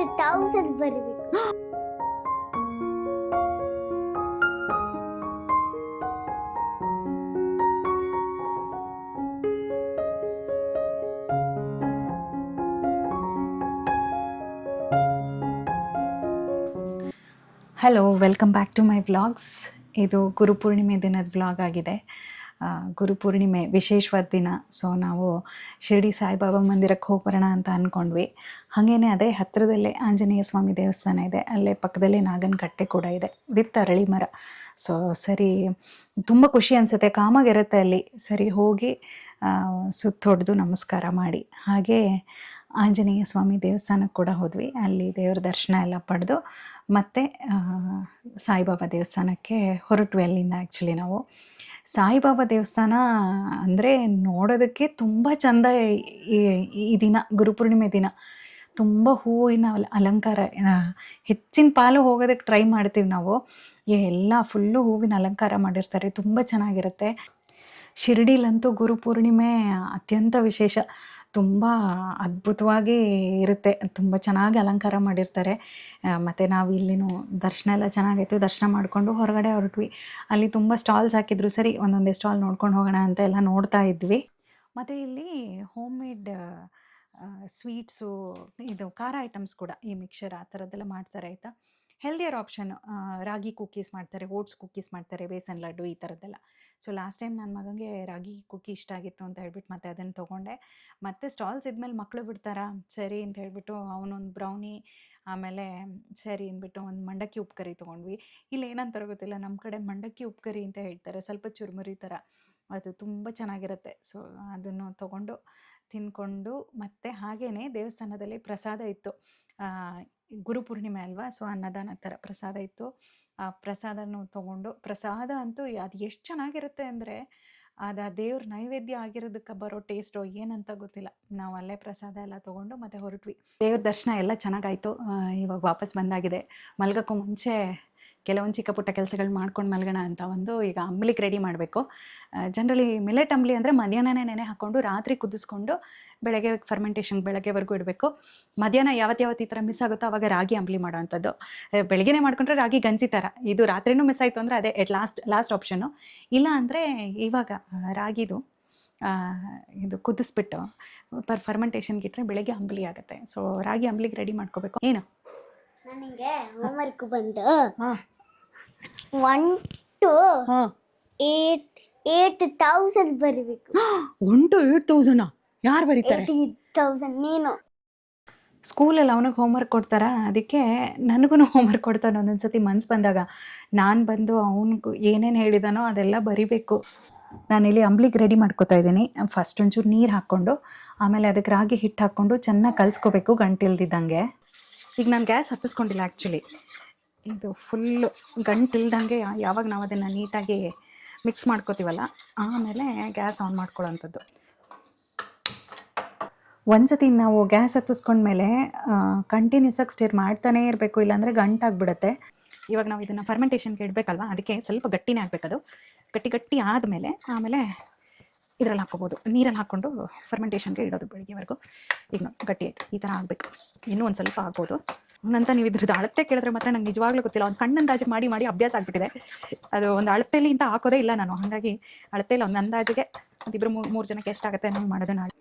8000 ಬರಬೇಕು. Hello, welcome back to my vlogs. ಇದು ಗುರುಪೂರ್ಣಿಮೆ ದಿನದ ವ್ಲಾಗ್ ಆಗಿದೆ. ಗುರುಪೂರ್ಣಿಮೆ ವಿಶೇಷವಾದ ದಿನ. ಸೊ ನಾವು ಶಿರ್ಡಿ ಸಾಯಿಬಾಬಾ ಮಂದಿರಕ್ಕೆ ಹೋಗ್ಬರೋಣ ಅಂತ ಅಂದ್ಕೊಂಡ್ವಿ. ಹಾಗೇನೆ ಅದೇ ಹತ್ತಿರದಲ್ಲೇ ಆಂಜನೇಯ ಸ್ವಾಮಿ ದೇವಸ್ಥಾನ ಇದೆ, ಅಲ್ಲೇ ಪಕ್ಕದಲ್ಲೇ ನಾಗನ ಕಟ್ಟೆ ಕೂಡ ಇದೆ ವಿತ್ ಅರಳಿ ಮರ. ಸೊ ಸರಿ, ತುಂಬ ಖುಷಿ ಅನಿಸುತ್ತೆ, ಕಾಮಾಗಿರುತ್ತೆ ಅಲ್ಲಿ. ಸರಿ ಹೋಗಿ ಸುತ್ತ ಹೊಡೆದು ನಮಸ್ಕಾರ ಮಾಡಿ ಹಾಗೆ ಆಂಜನೇಯ ಸ್ವಾಮಿ ದೇವಸ್ಥಾನಕ್ಕೆ ಕೂಡ ಹೋದ್ವಿ. ಅಲ್ಲಿ ದೇವ್ರ ದರ್ಶನ ಎಲ್ಲ ಪಡೆದು ಮತ್ತು ಸಾಯಿಬಾಬಾ ದೇವಸ್ಥಾನಕ್ಕೆ ಹೊರಟ್ವಿ. ಅಲ್ಲಿಂದ ಆ್ಯಕ್ಚುಲಿ ನಾವು ಸಾಯಿಬಾಬಾ ದೇವಸ್ಥಾನ ಅಂದರೆ ನೋಡೋದಕ್ಕೆ ತುಂಬ ಚೆಂದ. ಈ ದಿನ ಗುರುಪೂರ್ಣಿಮೆ ದಿನ ತುಂಬ ಹೂವಿನ ಅಲಂಕಾರ, ಹೆಚ್ಚಿನ ಪಾಲು ಹೋಗೋದಕ್ಕೆ ಟ್ರೈ ಮಾಡ್ತೀವಿ ನಾವು. ಎಲ್ಲ ಫುಲ್ಲು ಹೂವಿನ ಅಲಂಕಾರ ಮಾಡಿರ್ತಾರೆ, ತುಂಬ ಚೆನ್ನಾಗಿರುತ್ತೆ. ಶಿರ್ಡಿಲಂತೂ ಗುರುಪೂರ್ಣಿಮೆ ಅತ್ಯಂತ ವಿಶೇಷ, ತುಂಬ ಅದ್ಭುತವಾಗಿ ಇರುತ್ತೆ, ತುಂಬ ಚೆನ್ನಾಗಿ ಅಲಂಕಾರ ಮಾಡಿರ್ತಾರೆ. ಮತ್ತು ನಾವು ಇಲ್ಲಿನೂ ದರ್ಶನ ಎಲ್ಲ ಚೆನ್ನಾಗಿತ್ತು, ದರ್ಶನ ಮಾಡಿಕೊಂಡು ಹೊರಗಡೆ ಹೊರಟ್ವಿ. ಅಲ್ಲಿ ತುಂಬ ಸ್ಟಾಲ್ಸ್ ಹಾಕಿದ್ರು, ಸರಿ ಒಂದೊಂದೇ ಸ್ಟಾಲ್ ನೋಡ್ಕೊಂಡು ಹೋಗೋಣ ಅಂತ ಎಲ್ಲ ನೋಡ್ತಾ ಇದ್ವಿ. ಮತ್ತು ಇಲ್ಲಿ ಹೋಮ್ ಮೇಡ್ ಸ್ವೀಟ್ಸು, ಇದು ಖಾರ ಐಟಮ್ಸ್ ಕೂಡ, ಈ ಮಿಕ್ಸರ್ ಆ ಥರದ್ದೆಲ್ಲ ಮಾಡ್ತಾರೆ ಆಯಿತಾ. ಹೆಲ್ದಿಯರ್ ಆಪ್ಷನ್, ರಾಗಿ ಕುಕ್ಕೀಸ್ ಮಾಡ್ತಾರೆ, ಓಟ್ಸ್ ಕುಕ್ಕೀಸ್ ಮಾಡ್ತಾರೆ, ಬೇಸನ್ ಲಡ್ಡು ಈ ಥರದ್ದೆಲ್ಲ. ಸೊ ಲಾಸ್ಟ್ ಟೈಮ್ ನನ್ನ ಮಗನಿಗೆ ರಾಗಿ ಕುಕ್ಕಿ ಇಷ್ಟ ಆಗಿತ್ತು ಅಂತ ಹೇಳ್ಬಿಟ್ಟು ಮತ್ತೆ ಅದನ್ನು ತೊಗೊಂಡೆ. ಮತ್ತು ಸ್ಟಾಲ್ಸ್ ಇದ್ಮೇಲೆ ಮಕ್ಕಳು ಬಿಡ್ತಾರಾ, ಸರಿ ಅಂತ ಹೇಳ್ಬಿಟ್ಟು ಅವನೊಂದು ಬ್ರೌನಿ, ಆಮೇಲೆ ಸರಿ ಅಂದ್ಬಿಟ್ಟು ಒಂದು ಮಂಡಕ್ಕಿ ಉಪ್ಕರಿ ತೊಗೊಂಡ್ವಿ. ಇಲ್ಲಿ ಏನಂತಾರೋ ಗೊತ್ತಿಲ್ಲ, ನಮ್ಮ ಕಡೆ ಮಂಡಕ್ಕಿ ಉಪ್ಕರಿ ಅಂತ ಹೇಳ್ತಾರೆ, ಸ್ವಲ್ಪ ಚುರುಮುರಿ ಥರ, ಅದು ತುಂಬ ಚೆನ್ನಾಗಿರುತ್ತೆ. ಸೊ ಅದನ್ನು ತೊಗೊಂಡು ತಿಂದ್ಕೊಂಡು, ಮತ್ತು ಹಾಗೆಯೇ ದೇವಸ್ಥಾನದಲ್ಲಿ ಪ್ರಸಾದ ಇತ್ತು. ಗುರುಪೂರ್ಣಿಮೆ ಅಲ್ವಾ, ಸೊ ಅನ್ನದಾನ ಥರ ಪ್ರಸಾದ ಇತ್ತು. ಆ ಪ್ರಸಾದನೂ ತೊಗೊಂಡು, ಪ್ರಸಾದ ಅಂತೂ ಅದು ಎಷ್ಟು ಚೆನ್ನಾಗಿರುತ್ತೆ ಅಂದರೆ, ಅದು ಆ ದೇವ್ರ ನೈವೇದ್ಯ ಆಗಿರೋದಕ್ಕೆ ಬರೋ ಟೇಸ್ಟು ಏನಂತ ಗೊತ್ತಿಲ್ಲ. ನಾವು ಅಲ್ಲೇ ಪ್ರಸಾದ ಎಲ್ಲ ತೊಗೊಂಡು ಮತ್ತೆ ಹೊರಟ್ವಿ. ದೇವ್ರ ದರ್ಶನ ಎಲ್ಲ ಚೆನ್ನಾಗಾಯಿತು. ಇವಾಗ ವಾಪಸ್ ಬಂದಾಗಿದೆ. ಮಲ್ಗೋಕ್ಕೂ ಮುಂಚೆ ಕೆಲವೊಂದು ಚಿಕ್ಕ ಪುಟ್ಟ ಕೆಲಸಗಳು ಮಾಡ್ಕೊಂಡು ಮಲ್ಗೋಣ ಅಂತ ಈಗ ಅಂಬ್ಲಿಗೆ ರೆಡಿ ಮಾಡಬೇಕು. ಜನರಲಿ ಮಿಲೆಟ್ ಅಂಬ್ಲಿ ಅಂದರೆ ಮಧ್ಯಾಹ್ನನೇ ನೆನೆ ಹಾಕ್ಕೊಂಡು ರಾತ್ರಿ ಕುದಿಸ್ಕೊಂಡು ಬೆಳಗ್ಗೆ ಫರ್ಮೆಂಟೇಷನ್ ಬೆಳಗ್ಗೆವರೆಗೂ ಇಡಬೇಕು. ಮಧ್ಯಾಹ್ನ ಯಾವತ್ತು ಈ ಥರ ಮಿಸ್ ಆಗುತ್ತೋ ಆವಾಗ ರಾಗಿ ಅಂಬ್ಲಿ ಮಾಡೋ ಅಂಥದ್ದು. ಬೆಳಗ್ಗೆನೇ ಮಾಡ್ಕೊಂಡ್ರೆ ರಾಗಿ ಗಂಜಿ ಥರ, ಇದು ರಾತ್ರಿನೂ ಮಿಸ್ ಆಯಿತು ಅಂದರೆ ಅದೇ ಲಾಸ್ಟ್ ಆಪ್ಷನ್ನು. ಇಲ್ಲ ಅಂದರೆ ಇವಾಗ ರಾಗಿದು ಇದು ಕುದಿಸ್ಬಿಟ್ಟು ಫರ್ಮೆಂಟೇಷನ್ಗೆ ಇಟ್ಟರೆ ಬೆಳಗ್ಗೆ ಅಂಬ್ಲಿ ಆಗುತ್ತೆ. ಸೊ ರಾಗಿ ಅಂಬ್ಲಿಗೆ ರೆಡಿ ಮಾಡ್ಕೋಬೇಕು. ಏನು ನನಗೆ ಹೋಮ್ವರ್ಕ್ ಬಂದು ಹಾಂ 1 to ಹಾಂ 8000 ಬರಬೇಕು. 1 to 8,000 ಯಾರು ಬರೀತಾರೆ? 8000 ನೀನು. ಸ್ಕೂಲಲ್ಲಿ ಅವನಿಗೆ ಹೋಮ್ವರ್ಕ್ ಕೊಡ್ತಾರಾ, ಅದಕ್ಕೆ ನನಗೂ ಹೋಮ್ವರ್ಕ್ ಕೊಡ್ತಾನೆ ಒಂದೊಂದು ಸತಿ ಮನ್ಸು ಬಂದಾಗ. ನಾನು ಬಂದು ಅವನಿಗೂ ಏನೇನು ಹೇಳಿದಾನೋ ಅದೆಲ್ಲ ಬರಿಬೇಕು. ನಾನಿಲ್ಲಿ ಅಂಬ್ಲಿಗೆ ರೆಡಿ ಮಾಡ್ಕೋತಾ ಇದ್ದೀನಿ. ಫಸ್ಟ್ ಒಂಚೂರು ನೀರು ಹಾಕ್ಕೊಂಡು, ಆಮೇಲೆ ಅದಕ್ಕೆ ರಾಗಿ ಹಿಟ್ಟು ಹಾಕ್ಕೊಂಡು ಚೆನ್ನಾಗಿ ಕಲಿಸ್ಕೋಬೇಕು ಗಂಟಿಲ್ದಿದ್ದಂಗೆ. ಈಗ ನಾನು ಗ್ಯಾಸ್ ಹತ್ತಿಸ್ಕೊಂಡಿಲ್ಲ ಆ್ಯಕ್ಚುಲಿ, ಇದು ಫುಲ್ಲು ಗಂಟಿಲ್ದಂಗೆ ಯಾವಾಗ ನಾವು ಅದನ್ನು ನೀಟಾಗಿ ಮಿಕ್ಸ್ ಮಾಡ್ಕೋತೀವಲ್ಲ ಆಮೇಲೆ ಗ್ಯಾಸ್ ಆನ್ ಮಾಡ್ಕೊಳ್ಳೋವಂಥದ್ದು. ಒಂದ್ಸತಿ ನಾವು ಗ್ಯಾಸ್ ಹತ್ತಿಸ್ಕೊಂಡ್ಮೇಲೆ ಕಂಟಿನ್ಯೂಸ್ ಆಗಿ ಸ್ಟಿರ್ ಮಾಡ್ತಾನೇ ಇರಬೇಕು, ಇಲ್ಲಾಂದರೆ ಗಂಟಾಗ್ಬಿಡುತ್ತೆ. ಇವಾಗ ನಾವು ಇದನ್ನು ಫರ್ಮೆಂಟೇಷನ್ಗೆ ಇಡಬೇಕಲ್ವ, ಅದಕ್ಕೆ ಸ್ವಲ್ಪ ಗಟ್ಟಿನೇ ಆಗಬೇಕದು. ಗಟ್ಟಿ ಆದಮೇಲೆ ಆಮೇಲೆ ಇದರಲ್ಲಿ ಹಾಕ್ಕೋಬೋದು, ನೀರಲ್ಲಿ ಹಾಕ್ಕೊಂಡು ಫರ್ಮೆಂಟೇಷನ್ಗೆ ಇಡೋದು ಬೆಳಗ್ಗೆವರೆಗೂ. ಈಗ ಗಟ್ಟಿ ಆಯಿತು, ಈ ಥರ ಆಗಬೇಕು. ಇನ್ನೂ ಒಂದು ಸ್ವಲ್ಪ ಆಗ್ಬೋದು ನಂತ. ನೀವು ಇದ್ರದ್ದು ಅಳತೆ ಕೇಳಿದ್ರೆ ಮಾತ್ರ ನಂಗೆ ನಿಜವಾಗ್ಲೂ ಗೊತ್ತಿಲ್ಲ. ಒಂದು ಸಣ್ಣ ಅಂದಾಜಿಗೆ ಮಾಡಿ ಅಭ್ಯಾಸ ಆಗಿಬಿಟ್ಟಿದೆ. ಅದು ಒಂದು ಅಳತೆಯಲ್ಲಿ ಇಂತ ಹಾಕೋದೇ ಇಲ್ಲ ನಾನು, ಹಾಗಾಗಿ ಅಳತೆಯಲ್ಲಿ ಒಂದು ಅಂದಾಜಿಗೆ ಒಂದಿಬ್ಬರು ಮೂರು ಜನಕ್ಕೆ ಎಷ್ಟಾಗುತ್ತೆ ನಾವು ಮಾಡೋದು. ನಾಳೆ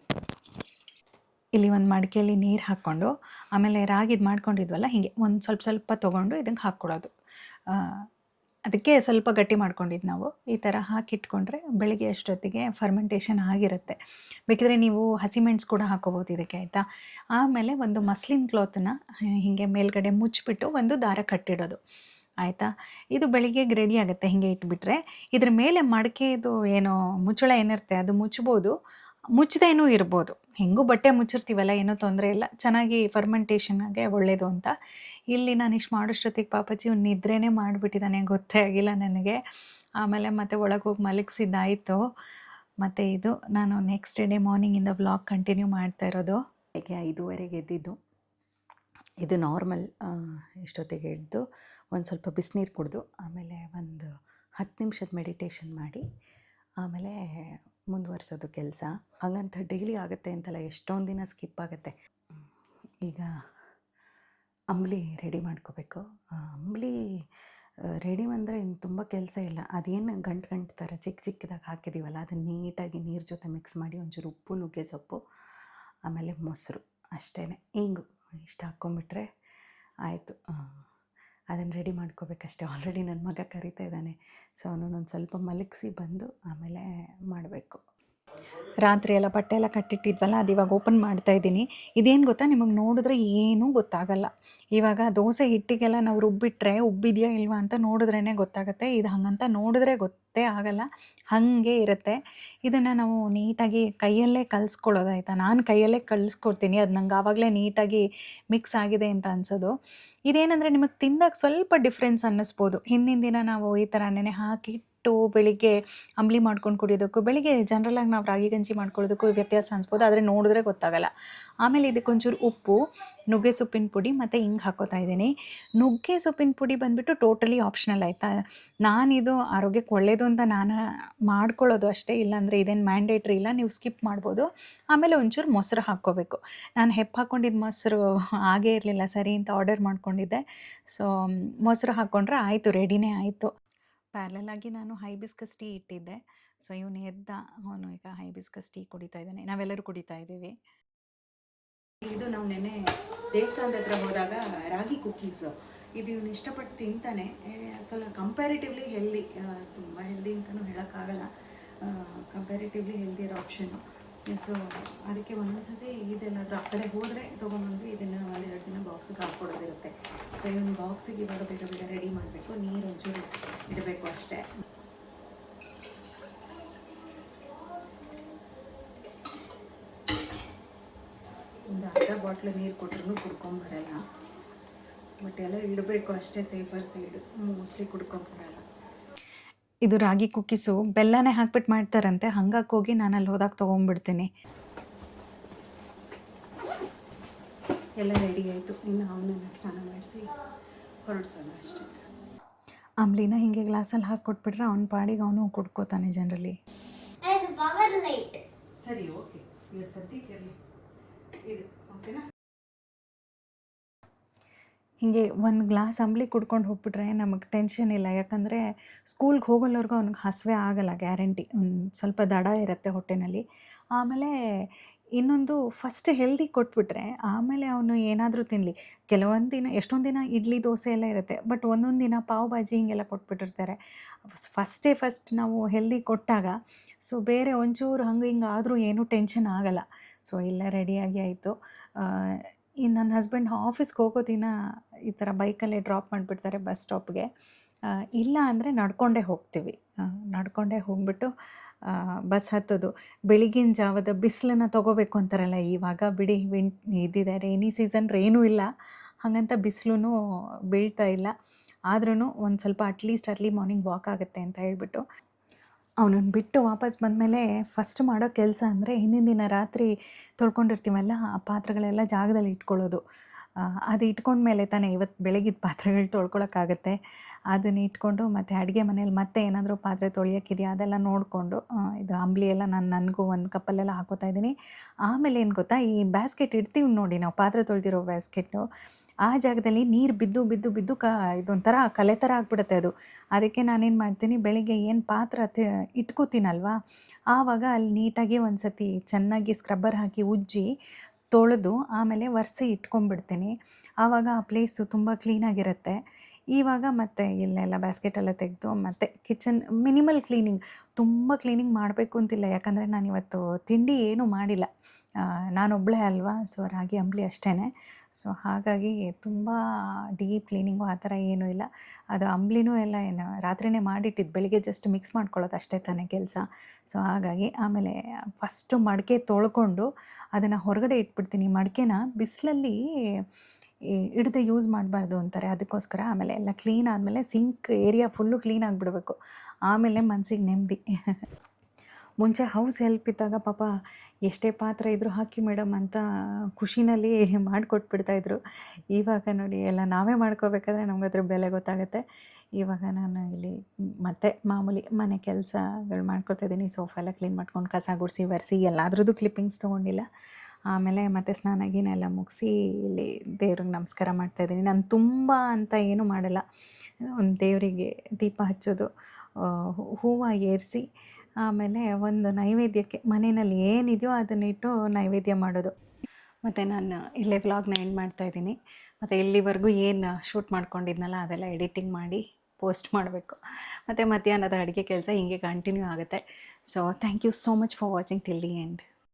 ಇಲ್ಲಿ ಒಂದು ಮಡಿಕೆಯಲ್ಲಿ ನೀರು ಹಾಕ್ಕೊಂಡು, ಆಮೇಲೆ ರಾಗಿದು ಮಾಡ್ಕೊಂಡಿದ್ವಲ್ಲ ಹೀಗೆ ಒಂದು ಸ್ವಲ್ಪ ತೊಗೊಂಡು ಇದಕ್ಕೆ ಹಾಕ್ಕೊಡೋದು. ಅದಕ್ಕೆ ಸ್ವಲ್ಪ ಗಟ್ಟಿ ಮಾಡ್ಕೊಂಡಿದ್ದು ನಾವು. ಈ ಥರ ಹಾಕಿಟ್ಕೊಂಡ್ರೆ ಬೆಳಿಗ್ಗೆ ಅಷ್ಟೊತ್ತಿಗೆ ಫರ್ಮೆಂಟೇಷನ್ ಆಗಿರುತ್ತೆ. ಬೇಕಿದ್ರೆ ನೀವು ಹಸಿಮೆಣಸು ಕೂಡ ಹಾಕ್ಕೋಬೋದು ಇದಕ್ಕೆ, ಆಯಿತಾ. ಆಮೇಲೆ ಒಂದು ಮಸ್ಲಿನ್ ಕ್ಲಾತನ್ನ ಹೀಗೆ ಮೇಲ್ಗಡೆ ಮುಚ್ಚಿಬಿಟ್ಟು ಒಂದು ದಾರ ಕಟ್ಟಿಡೋದು, ಆಯಿತಾ. ಇದು ಬೆಳಿಗ್ಗೆಗೆ ರೆಡಿ ಆಗುತ್ತೆ ಹೀಗೆ ಇಟ್ಬಿಟ್ರೆ. ಇದ್ರ ಮೇಲೆ ಮಡಿಕೆದು ಏನೋ ಮುಚ್ಚಳ ಏನಿರುತ್ತೆ ಅದು ಮುಚ್ಬೋದು, ಮುಚ್ಚದೇನೂ ಇರ್ಬೋದು. ಹೆಂಗೂ ಬಟ್ಟೆ ಮುಚ್ಚಿರ್ತೀವಲ್ಲ, ಏನೂ ತೊಂದರೆ ಇಲ್ಲ, ಚೆನ್ನಾಗಿ ಫರ್ಮೆಂಟೇಷನ್ಗೆ ಒಳ್ಳೆಯದು ಅಂತ. ಇಲ್ಲಿ ನಾನು ಇಷ್ಟು ಮಾಡೋಷ್ಟೊತ್ತಿಗೆ ಪಾಪಚ್ಚಿ ಒಂದು ನಿದ್ರೆನೇ ಮಾಡಿಬಿಟ್ಟಿದ್ದಾನೆ, ಗೊತ್ತೇ ಆಗಿಲ್ಲ ನನಗೆ. ಆಮೇಲೆ ಮತ್ತೆ ಒಳಗೆ ಹೋಗಿ ಮಲಗಿಸಿದ್ದಾಯಿತು. ಮತ್ತು ಇದು ನಾನು ನೆಕ್ಸ್ಟ್ ಡೇ ಮಾರ್ನಿಂಗಿಂದ ವ್ಲಾಗ್ ಕಂಟಿನ್ಯೂ ಮಾಡ್ತಾ ಇರೋದು. ಬೆಳಗ್ಗೆ 5:30ಗೆ ಎದ್ದಿದ್ದು. ಇದು ನಾರ್ಮಲ್. ಇಷ್ಟೊತ್ತಿಗೆ ಎದ್ದು ಒಂದು ಸ್ವಲ್ಪ ಬಿಸಿನೀರು ಕುಡಿದು, ಆಮೇಲೆ ಒಂದು 10 ನಿಮಿಷದ ಮೆಡಿಟೇಷನ್ ಮಾಡಿ, ಆಮೇಲೆ ಮುಂದುವರ್ಸೋದು ಕೆಲಸ. ಹಾಗಂತ ಡೈಲಿ ಆಗುತ್ತೆ ಅಂತಲ್ಲ, ಎಷ್ಟೊಂದು ದಿನ ಸ್ಕಿಪ್ ಆಗುತ್ತೆ. ಈಗ ಅಂಬ್ಲಿ ರೆಡಿ ಮಾಡ್ಕೋಬೇಕು. ಅಂಬ್ಲಿ ರೆಡಿ ಅಂದರೆ ಇನ್ನು ತುಂಬ ಕೆಲಸ ಇಲ್ಲ. ಅದೇನು ಗಂಟು ಥರ ಚಿಕ್ಕ ಚಿಕ್ಕದಾಗಿ ಹಾಕಿದ್ದೀವಲ್ಲ, ಅದನ್ನು ನೀಟಾಗಿ ನೀರು ಜೊತೆ ಮಿಕ್ಸ್ ಮಾಡಿ ಒಂಚೂರು ಉಪ್ಪು, ನುಗ್ಗೆ ಸೊಪ್ಪು, ಆಮೇಲೆ ಮೊಸರು ಅಷ್ಟೇ, ಇಂಗು ಇಷ್ಟು ಹಾಕ್ಕೊಂಬಿಟ್ರೆ ಆಯಿತು. ಅದನ್ನು ರೆಡಿ ಮಾಡ್ಕೋಬೇಕಷ್ಟೆ. ಆಲ್ರೆಡಿ ನನ್ನ ಮಗ ಕರಿತಾ ಇದ್ದಾನೆ. ಸೊ ಅವನೊಂದು ಸ್ವಲ್ಪ ಮಲಗಿಸಿ ಬಂದು ಆಮೇಲೆ ಮಾಡಬೇಕು. ರಾತ್ರಿ ಎಲ್ಲ ಬಟ್ಟೆ ಎಲ್ಲ ಕಟ್ಟಿಟ್ಟಿದ್ವಲ್ಲ, ಅದು ಇವಾಗ ಓಪನ್ ಮಾಡ್ತಾಯಿದ್ದೀನಿ. ಇದೇನು ಗೊತ್ತಾ, ನಿಮಗೆ ನೋಡಿದ್ರೆ ಏನೂ ಗೊತ್ತಾಗಲ್ಲ. ಇವಾಗ ದೋಸೆ ಹಿಟ್ಟಿಗೆಲ್ಲ ನಾವು ರುಬ್ಬಿಟ್ರೆ ಉಬ್ಬಿದೆಯಾ ಇಲ್ವಾ ಅಂತ ನೋಡಿದ್ರೇ ಗೊತ್ತಾಗುತ್ತೆ. ಇದು ಹಾಗಂತ ನೋಡಿದ್ರೆ ಗೊತ್ತೇ ಆಗಲ್ಲ, ಹಾಗೆ ಇರುತ್ತೆ. ಇದನ್ನು ನಾವು ನೀಟಾಗಿ ಕೈಯಲ್ಲೇ ಕಲಿಸ್ಕೊಳ್ಳೋದಾಯ್ತಾ. ನಾನು ಕೈಯಲ್ಲೇ ಕಲಿಸ್ಕೊಡ್ತೀನಿ, ಅದು ನಂಗೆ ಆವಾಗಲೇ ನೀಟಾಗಿ ಮಿಕ್ಸ್ ಆಗಿದೆ ಅಂತ ಅನ್ಸೋದು. ಇದೇನೆಂದರೆ ನಿಮಗೆ ತಿಂದಾಗ ಸ್ವಲ್ಪ ಡಿಫ್ರೆನ್ಸ್ ಅನ್ನಿಸ್ಬೋದು. ಹಿಂದಿನ ದಿನ ನಾವು ಈ ಥರ ನೆನೆ ಹಾಕಿಟ್ಟು ಬೆಳಿಗ್ಗೆ ಅಂಬ್ಲಿ ಮಾಡ್ಕೊಂಡು ಕುಡಿಯೋದಕ್ಕೂ, ಬೆಳಿಗ್ಗೆ ಜನರಲಾಗಿ ನಾವು ರಾಗಿ ಗಂಜಿ ಮಾಡ್ಕೊಳ್ಳೋದಕ್ಕೂ ವ್ಯತ್ಯಾಸ ಅನಿಸ್ಬೋದು, ಆದರೆ ನೋಡಿದ್ರೆ ಗೊತ್ತಾಗಲ್ಲ. ಆಮೇಲೆ ಇದಕ್ಕೊಂಚೂರು ಉಪ್ಪು, ನುಗ್ಗೆ ಸೊಪ್ಪಿನ ಪುಡಿ ಮತ್ತು ಹಿಂಗೆ ಹಾಕ್ಕೋತಾ ಇದ್ದೀನಿ. ನುಗ್ಗೆ ಸೊಪ್ಪಿನ ಪುಡಿ ಬಂದುಬಿಟ್ಟು ಟೋಟಲಿ ಆಪ್ಷನಲ್ ಆಯಿತಾ. ನಾನಿದು ಆರೋಗ್ಯಕ್ಕೆ ಒಳ್ಳೆಯದು ಅಂತ ನಾನು ಮಾಡ್ಕೊಳ್ಳೋದು ಅಷ್ಟೇ, ಇಲ್ಲಾಂದರೆ ಇದೇನು ಮ್ಯಾಂಡೇಟ್ರಿ ಇಲ್ಲ, ನೀವು ಸ್ಕಿಪ್ ಮಾಡ್ಬೋದು. ಆಮೇಲೆ ಒಂಚೂರು ಮೊಸರು ಹಾಕ್ಕೋಬೇಕು. ನಾನು ಹೆಪ್ಪು ಹಾಕ್ಕೊಂಡಿದ್ದು ಮೊಸರು ಆಗೇ ಇರಲಿಲ್ಲ, ಸರಿ ಅಂತ ಆರ್ಡರ್ ಮಾಡ್ಕೊಂಡಿದ್ದೆ. ಸೊ ಮೊಸರು ಹಾಕ್ಕೊಂಡ್ರೆ ಆಯಿತು, ರೆಡಿನೇ ಆಯಿತು. ಪ್ಯಾರಲಾಗಿ ನಾನು ಹೈಬಿಸ್ಕಸ್ ಟೀ ಇಟ್ಟಿದ್ದೆ. ಸೊ ಇವನು ಎದ್ದ, ಅವನು ಈಗ ಹೈಬಿಸ್ಕಸ್ ಟೀ ಕುಡಿತಾ ಇದ್ದಾನೆ. ನಾವೆಲ್ಲರೂ ಕುಡಿತಾ ಇದ್ದೀವಿ. ಇದು ನಾವು ನೆನ್ನೆ ದೇವಸ್ಥಾನದ ಹತ್ರ ಹೋದಾಗ ರಾಗಿ ಕುಕ್ಕೀಸು, ಇದು ಇವನು ಇಷ್ಟಪಟ್ಟು ತಿಂತಾನೆ. ಸ್ವಲ್ಪ ಕಂಪ್ಯಾರಿಟಿವ್ಲಿ ಹೆಲ್ದಿ, ತುಂಬ ಹೆಲ್ದಿ ಅಂತಲೂ ಹೇಳೋಕ್ಕಾಗಲ್ಲ, ಕಂಪ್ಯಾರಿಟಿವ್ಲಿ ಹೆಲ್ದಿ ಇರೋ ಆಪ್ಷನ್ನು. ಸೊ ಅದಕ್ಕೆ ಒಂದೊಂದ್ಸತಿ ಇದೆಲ್ಲಾದರೂ ಆ ಕಡೆ ಹೋದರೆ ತೊಗೊಂಬಂದು ಇದನ್ನು 1-2 ದಿನ ಬಾಕ್ಸಿಗೆ ಹಾಕ್ಕೊಡೋದಿರುತ್ತೆ. ಸೊ ಇವನು ಬಾಕ್ಸಿಗೆ ಇವಾಗ ಬೇಗ ಬೇಗ ರೆಡಿ ಮಾಡಬೇಕು. ನೀರು ಒಂಚೂರು ಇಡಬೇಕು ಅಷ್ಟೇ. ಒಂದು ಅರ್ಧ ಬಾಟ್ಲು ನೀರು ಕೊಟ್ಟರು ಕುಡ್ಕೊಂಬರಲ್ಲ, ಬಟ್ ಎಲ್ಲ ಇಡಬೇಕು ಅಷ್ಟೇ, ಸೇಫರ್ ಸೈಡು. ಮೋಸ್ಟ್ಲಿ ಕುಡ್ಕೊಂಬರಲ್ಲ. ಇದು ರಾಗಿ ಕುಕ್ಕೀಸು ಬೆಲ್ಲನೇ ಹಾಕ್ಬಿಟ್ಟು ಮಾಡ್ತಾರಂತೆ, ಹಂಗಾಗಿ ಹೋಗಿ ನಾನು ಅಲ್ಲಿ ಹೋದಾಗ ತೊಗೊಂಡ್ಬಿಡ್ತೀನಿ. ಎಲ್ಲ ರೆಡಿ ಆಯಿತು, ಇನ್ನು ಅವನನ್ನು ಸ್ನಾನ ಮಾಡಿಸಿ ಹೊರಡ್ಸೋದು ಅಷ್ಟೇ. ಅಂಬ್ಲಿನ ಹೀಗೆ ಗ್ಲಾಸಲ್ಲಿ ಹಾಕ್ಕೊಟ್ಬಿಟ್ರೆ ಅವ್ನ ಪಾಡಿಗೆ ಅವನು ಕುಡ್ಕೋತಾನೆ ಜನರಲಿ. ಪವರ್ ಲೈಟ್ ಸರಿ, ಓಕೆ, ಇವತ್ತು ಸದ್ಯಕ್ಕೆ ಇರಲಿ ಇದು, ಓಕೆನಾ. ಹೀಗೆ ಒಂದು ಗ್ಲಾಸ್ ಅಂಬ್ಲಿ ಕುಡ್ಕೊಂಡು ಹೋಗ್ಬಿಟ್ರೆ ನಮಗೆ ಟೆನ್ಷನ್ ಇಲ್ಲ. ಯಾಕಂದರೆ ಸ್ಕೂಲ್ಗೆ ಹೋಗೋಲ್ಲವ್ರಿಗೂ ಅವ್ನಿಗೆ ಹಸಿವೆ ಆಗಲ್ಲ, ಗ್ಯಾರಂಟಿ. ಒಂದು ಸ್ವಲ್ಪ ದಡ ಇರುತ್ತೆ ಹೊಟ್ಟೆನಲ್ಲಿ. ಆಮೇಲೆ ಇನ್ನೊಂದು, ಫಸ್ಟ್ ಹೆಲ್ದಿ ಕೊಟ್ಬಿಟ್ರೆ ಆಮೇಲೆ ಅವನು ಏನಾದರೂ ತಿನ್ನಲಿ. ಕೆಲವೊಂದು ದಿನ, ಎಷ್ಟೊಂದು ದಿನ ಇಡ್ಲಿ ದೋಸೆ ಎಲ್ಲ ಇರುತ್ತೆ, ಬಟ್ ಒಂದೊಂದು ದಿನ ಪಾವ್ ಭಾಜಿ ಹಿಂಗೆಲ್ಲ ಕೊಟ್ಬಿಟ್ಟಿರ್ತಾರೆ. ಫಸ್ಟ್ ನಾವು ಹೆಲ್ದಿ ಕೊಟ್ಟಾಗ ಸೊ ಬೇರೆ ಒಂಚೂರು ಹಂಗೆ ಹಿಂಗೆ ಆದರೂ ಏನೂ ಟೆನ್ಷನ್ ಆಗಲ್ಲ. ಸೊ ಎಲ್ಲ ರೆಡಿಯಾಗಿ ಆಯಿತು. ಇನ್ನು ನನ್ನ ಹಸ್ಬೆಂಡ್ ಆಫೀಸ್ಗೆ ಹೋಗೋ ದಿನ ಈ ಥರ ಬೈಕಲ್ಲೇ ಡ್ರಾಪ್ ಮಾಡಿಬಿಡ್ತಾರೆ ಬಸ್ ಸ್ಟಾಪ್ಗೆ. ಇಲ್ಲ ಅಂದರೆ ನಡ್ಕೊಂಡೇ ಹೋಗ್ತೀವಿ. ನಡ್ಕೊಂಡೇ ಹೋಗ್ಬಿಟ್ಟು ಬಸ್ ಹತ್ತೋದು. ಬೆಳಗಿನ ಜಾವದ ಬಿಸಿಲನ್ನು ತೊಗೋಬೇಕು ಅಂತಾರಲ್ಲ, ಇವಾಗ ಬಿಡಿ ಇದಿದೆ ರೈನಿ ಸೀಸನ್, ರೇನೂ ಇಲ್ಲ, ಹಾಗಂತ ಬಿಸಿಲೂ ಬೀಳ್ತಾ ಇಲ್ಲ. ಆದ್ರೂ ಒಂದು ಸ್ವಲ್ಪ ಅಟ್ಲೀಸ್ಟ್ ಅರ್ಲಿ ಮಾರ್ನಿಂಗ್ ವಾಕ್ ಆಗುತ್ತೆ ಅಂತ ಹೇಳ್ಬಿಟ್ಟು ಅವನನ್ನು ಬಿಟ್ಟು ವಾಪಸ್ ಬಂದಮೇಲೆ ಫಸ್ಟ್ ಮಾಡೋ ಕೆಲಸ ಅಂದರೆ ಹಿಂದಿನ ದಿನ ರಾತ್ರಿ ತೊಳ್ಕೊಂಡಿರ್ತೀವಲ್ಲ, ಆ ಪಾತ್ರೆಗಳೆಲ್ಲ ಜಾಗದಲ್ಲಿ ಇಟ್ಕೊಳ್ಳೋದು. ಅದು ಇಟ್ಕೊಂಡ್ಮೇಲೆ ತಾನೇ ಇವತ್ತು ಬೆಳಗಿದ ಪಾತ್ರೆಗಳು ತೊಳ್ಕೊಳಕ್ಕಾಗತ್ತೆ. ಅದನ್ನು ಇಟ್ಕೊಂಡು ಮತ್ತು ಅಡುಗೆ ಮನೇಲಿ ಮತ್ತೆ ಏನಾದರೂ ಪಾತ್ರೆ ತೊಳೆಯೋಕ್ಕಿದೆಯಾ ಅದೆಲ್ಲ ನೋಡಿಕೊಂಡು, ಇದು ಅಂಬ್ಲಿ ಎಲ್ಲ ನನಗೂ ಒಂದು ಕಪ್ಪಲ್ಲೆಲ್ಲ ಹಾಕೋತಾ ಇದ್ದೀನಿ. ಆಮೇಲೆ ಏನು ಗೊತ್ತಾ, ಈ ಬ್ಯಾಸ್ಕೆಟ್ ಇಡ್ತೀವಿ ನೋಡಿ ನಾವು, ಪಾತ್ರೆ ತೊಳೆದಿರೋ ಬ್ಯಾಸ್ಕೆಟು, ಆ ಜಾಗದಲ್ಲಿ ನೀರು ಬಿದ್ದು ಬಿದ್ದು ಬಿದ್ದು ಇದೊಂಥರ ಕಲೆ ಥರ ಆಗಿಬಿಡುತ್ತೆ ಅದು. ಅದಕ್ಕೆ ನಾನೇನು ಮಾಡ್ತೀನಿ, ಬೆಳಿಗ್ಗೆ ಏನು ಪಾತ್ರೆ ಇಟ್ಕೋತೀನಲ್ವಾ, ಆವಾಗ ಅಲ್ಲಿ ನೀಟಾಗಿ ಒಂದು ಸತಿ ಚೆನ್ನಾಗಿ ಸ್ಕ್ರಬ್ಬರ್ ಹಾಕಿ ಉಜ್ಜಿ ತೊಳೆದು ಆಮೇಲೆ ಒರೆಸಿ ಇಟ್ಕೊಂಡ್ಬಿಡ್ತೀನಿ. ಆವಾಗ ಆ ಪ್ಲೇಸು ತುಂಬ ಕ್ಲೀನಾಗಿರುತ್ತೆ. ಇವಾಗ ಮತ್ತೆ ಇಲ್ಲೆಲ್ಲ ಬ್ಯಾಸ್ಕೆಟೆಲ್ಲ ತೆಗೆದು ಮತ್ತೆ ಕಿಚನ್ ಮಿನಿಮಲ್ ಕ್ಲೀನಿಂಗ್, ತುಂಬ ಕ್ಲೀನಿಂಗ್ ಮಾಡಬೇಕು ಅಂತಿಲ್ಲ. ಯಾಕಂದರೆ ನಾನಿವತ್ತು ತಿಂಡಿ ಏನೂ ಮಾಡಿಲ್ಲ, ನಾನೊಬ್ಬಳೇ ಅಲ್ವಾ. ಸೊ ರಾಗಿ ಅಂಬ್ಲಿ ಅಷ್ಟೇ. ಸೊ ಹಾಗಾಗಿ ತುಂಬ ಡೀಪ್ ಕ್ಲೀನಿಂಗು ಆ ಥರ ಏನೂ ಇಲ್ಲ. ಅದು ಅಂಬ್ಲಿನೂ ಎಲ್ಲ ಏನು ರಾತ್ರಿಯೇ ಮಾಡಿಟ್ಟಿದ್ದು, ಬೆಳಿಗ್ಗೆ ಜಸ್ಟ್ ಮಿಕ್ಸ್ ಮಾಡ್ಕೊಳ್ಳೋದು ಅಷ್ಟೇ ತಾನೇ ಕೆಲಸ. ಸೊ ಹಾಗಾಗಿ ಆಮೇಲೆ ಫಸ್ಟು ಮಡಿಕೆ ತೊಳ್ಕೊಂಡು ಅದನ್ನು ಹೊರಗಡೆ ಇಟ್ಬಿಡ್ತೀನಿ. ಮಡಿಕೆನ ಬಿಸಿಲಲ್ಲಿ ಹಿಡ್ದು ಯೂಸ್ ಮಾಡಬಾರ್ದು ಅಂತಾರೆ, ಅದಕ್ಕೋಸ್ಕರ. ಆಮೇಲೆ ಎಲ್ಲ ಕ್ಲೀನ್ ಆದಮೇಲೆ ಸಿಂಕ್ ಏರಿಯಾ ಫುಲ್ಲು ಕ್ಲೀನ್ ಆಗಿಬಿಡ್ಬೇಕು, ಆಮೇಲೆ ಮನಸ್ಸಿಗೆ ನೆಮ್ಮದಿ. ಮುಂಚೆ ಹೌಸ್ ಹೆಲ್ಪ್ ಇದ್ದಾಗ ಪಾಪ ಎಷ್ಟೇ ಪಾತ್ರೆ ಇದ್ದರೂ ಹಾಕಿ ಮೇಡಮ್ ಅಂತ ಖುಷಿನಲ್ಲಿ ಮಾಡಿಕೊಟ್ಬಿಡ್ತಾಯಿದ್ರು. ಇವಾಗ ನೋಡಿ ಎಲ್ಲ ನಾವೇ ಮಾಡ್ಕೋಬೇಕಾದ್ರೆ ನಮ್ಗೆ ಅದ್ರ ಬೆಲೆ ಗೊತ್ತಾಗುತ್ತೆ. ಇವಾಗ ನಾನು ಇಲ್ಲಿ ಮತ್ತೆ ಮಾಮೂಲಿ ಮನೆ ಕೆಲಸಗಳು ಮಾಡ್ಕೊತಾಯಿದ್ದೀನಿ. ಸೋಫಾ ಎಲ್ಲ ಕ್ಲೀನ್ ಮಾಡ್ಕೊಂಡು ಕಸ ಗುಡಿಸಿ ಒರೆಸಿ, ಎಲ್ಲಾದ್ರದ್ದು ಕ್ಲಿಪ್ಪಿಂಗ್ಸ್ ತೊಗೊಂಡಿಲ್ಲ. ಆಮೇಲೆ ಮತ್ತೆ ಸ್ನಾನ ಗೀನ ಎಲ್ಲ ಮುಗಿಸಿ ಇಲ್ಲಿ ದೇವ್ರಿಗೆ ನಮಸ್ಕಾರ ಮಾಡ್ತಾಯಿದ್ದೀನಿ. ನಾನು ತುಂಬ ಅಂತ ಏನೂ ಮಾಡಲ್ಲ. ಒಂದು ದೇವರಿಗೆ ದೀಪ ಹಚ್ಚೋದು, ಹೂವು ಏರಿಸಿ ಆಮೇಲೆ ಒಂದು ನೈವೇದ್ಯಕ್ಕೆ ಮನೆಯಲ್ಲಿ ಏನಿದೆಯೋ ಅದನ್ನಿಟ್ಟು ನೈವೇದ್ಯ ಮಾಡೋದು. ಮತ್ತು ನಾನು ಇಲ್ಲೇ ವ್ಲಾಗ್ನ ಎಂಡ್ ಮಾಡ್ತಾಯಿದ್ದೀನಿ. ಮತ್ತು ಇಲ್ಲಿವರೆಗೂ ಏನು ಶೂಟ್ ಮಾಡ್ಕೊಂಡಿದ್ನಲ್ಲ ಅದೆಲ್ಲ ಎಡಿಟಿಂಗ್ ಮಾಡಿ ಪೋಸ್ಟ್ ಮಾಡಬೇಕು. ಮತ್ತು ಮಧ್ಯಾಹ್ನದ ಅಡುಗೆ ಕೆಲಸ ಹೀಗೆ ಕಂಟಿನ್ಯೂ ಆಗುತ್ತೆ. So thank you so much for watching till the end.